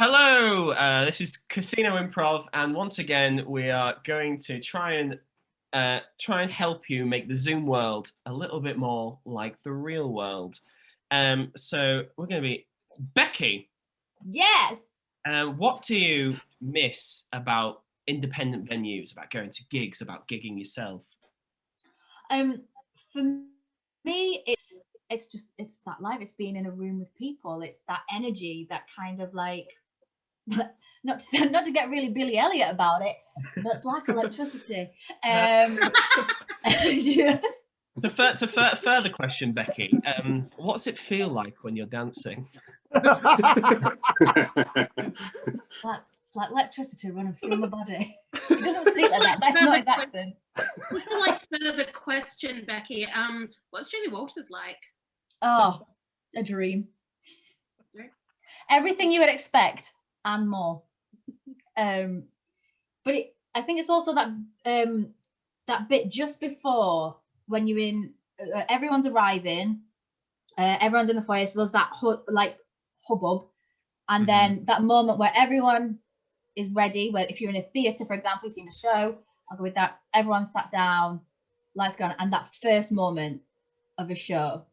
Hello, this is Casino Improv, and once again we are going to try and help you make the Zoom world a little bit more like the real world. So we're going to be Becky. Yes. What do you miss about independent venues, about going to gigs, about gigging yourself? For me, it's that live. It's being in a room with people. It's that energy, that kind of like, not to get really Billy Elliot about it, but it's like electricity. To further question, Becky, what's it feel like when you're dancing? It's like electricity running through my body. It doesn't speak like that. That's not his accent. What's the like further question, Becky? What's Julie Walters like? Oh, a dream. Everything you would expect and more. But I think it's also that that bit just before when you're in, everyone's arriving, everyone's in the foyer, so there's that hubbub, and then that moment where everyone is ready. Where if you're in a theatre, for example, you've seen a show, I'll go with that. Everyone sat down, lights gone, and that first moment of a show.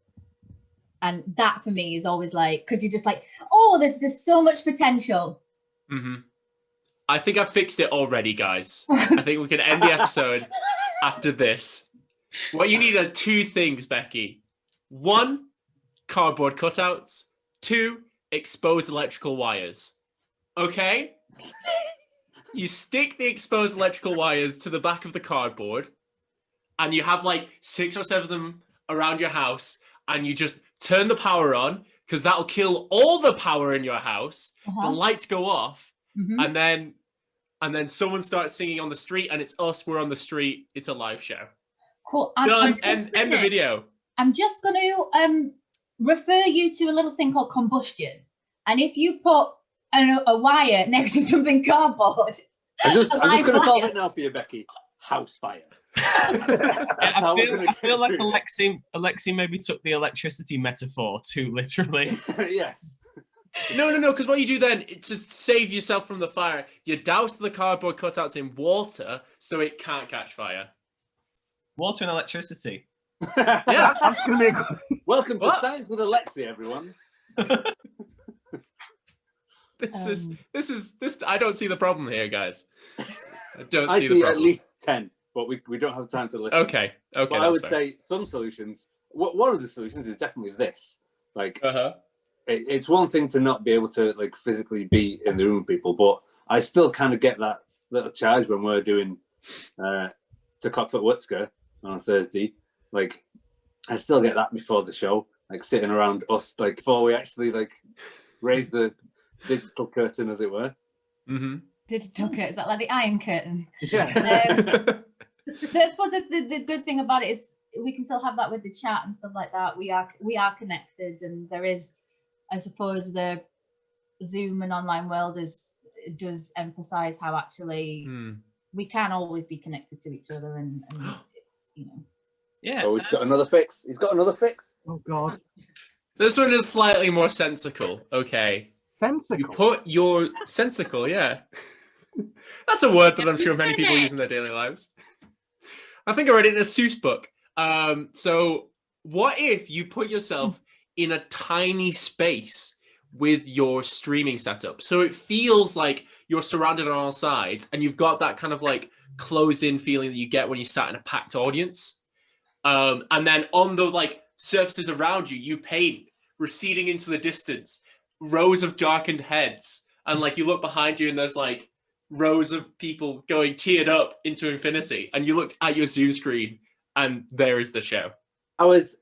And that for me is always like, because you're just like, oh, there's so much potential. I think I fixed it already, guys. I think we can end the episode after this. What you need are two things, Becky. 1, cardboard cutouts. 2, exposed electrical wires. Okay? You stick the exposed electrical wires to the back of the cardboard, and you have like 6 or 7 of them around your house, and you just turn the power on, because that'll kill all the power in your house. The lights go off, and then someone starts singing on the street, and it's us. We're on the street. It's a live show. Cool. Done. End the video. I'm just going to refer you to a little thing called combustion, and if you put a wire next to something cardboard, I'm just going to solve it now for you, Becky. House fire. I feel like Alexi maybe took the electricity metaphor too literally. Yes. No, because what you do then, it's to save yourself from the fire, you douse the cardboard cutouts in water so it can't catch fire. Water and electricity. Yeah. Welcome to Science with Alexi, everyone. This is I don't see the problem here, guys. I see see at least 10, but we don't have time to listen. Okay. But I would say some solutions. One of the solutions is definitely this. Like, it's one thing to not be able to like physically be in the room with people, but I still kind of get that little charge when we're doing to Cockfoot Wutzka on a Thursday. Like, I still get that before the show, like sitting around us, like before we actually like raise the digital curtain, as it were. Digital curtain, is that like the Iron Curtain? Yeah. I suppose the good thing about it is we can still have that with the chat and stuff like that. We are connected, and there is, I suppose, the Zoom and online world does emphasize how actually we can always be connected to each other, and it's, Yeah. Oh, he's got another fix. He's got another fix. Oh God. This one is slightly more sensical. Okay. Sensical. You put your sensical, yeah. That's a word that I'm sure many people use in their daily lives. I think I read it in a Seuss book. So what if you put yourself in a tiny space with your streaming setup? So it feels like you're surrounded on all sides, and you've got that kind of like closed in feeling that you get when you sat in a packed audience. And then on the like surfaces around you, you paint receding into the distance, rows of darkened heads, and like you look behind you and there's like rows of people going tiered up into infinity, and you look at your Zoom screen and there is the show. How is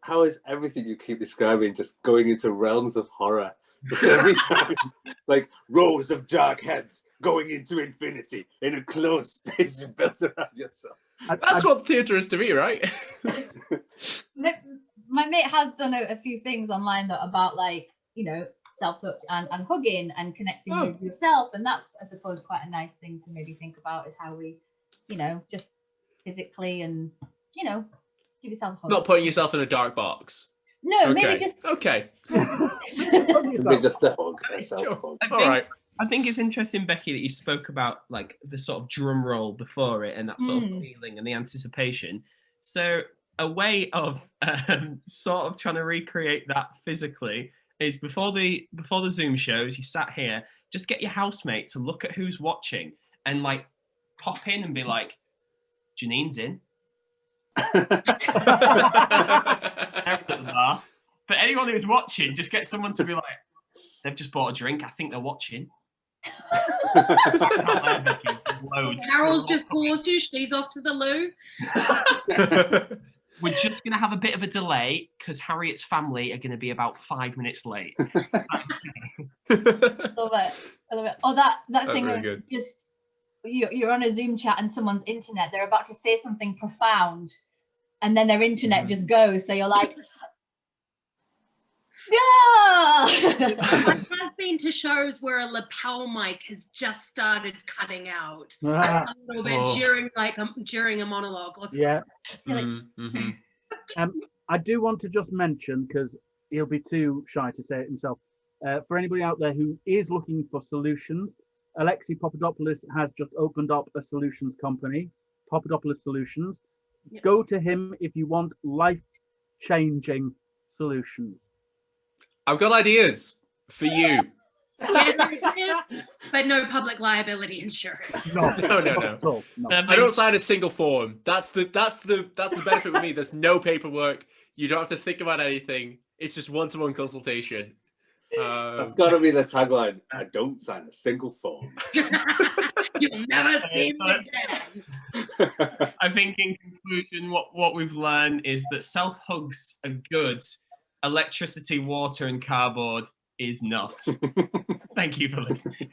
everything you keep describing just going into realms of horror? Just every time, like rows of dark heads going into infinity in a closed space you built around yourself. That's what theatre is to me, right? My mate has done a few things online though about like, self-touch and hugging and connecting with yourself, and that's, I suppose, quite a nice thing to maybe think about, is how we, just physically and give yourself a hug. Not putting yourself in a dark box. No, maybe just okay. Maybe just a hug. All right. I think it's interesting, Becky, that you spoke about like the sort of drum roll before it and that sort of feeling and the anticipation. So a way of sort of trying to recreate that physically is before the Zoom shows, you sat here, just get your housemate to look at who's watching and like pop in and be like, Janine's in. Eric's at the bar. But anyone who's watching, just get someone to be like, they've just bought a drink. I think they're watching. Carol just paused you. She's off to the loo. We're just going to have a bit of a delay because Harriet's family are going to be about 5 minutes late. Love it. I love it. Oh, that thing really of good. just you're on a Zoom chat and someone's internet, they're about to say something profound, and then their internet just goes. So you're like, yeah. I've been to shows where a lapel mic has just started cutting out a little bit during a monologue or something. Yeah. Mm-hmm. I do want to just mention, because he'll be too shy to say it himself, for anybody out there who is looking for solutions, Alexei Papadopoulos has just opened up a solutions company, Papadopoulos Solutions. Yep. Go to him if you want life-changing solutions. I've got ideas for you. But no public liability insurance. No. No. I don't sign a single form. That's the benefit with me. There's no paperwork. You don't have to think about anything. It's just one-to-one consultation. That's got to be the tagline. I don't sign a single form. You'll never see me again. I think in conclusion, what we've learned is that self-hugs are good. Electricity, water, and cardboard is not. Thank you for listening.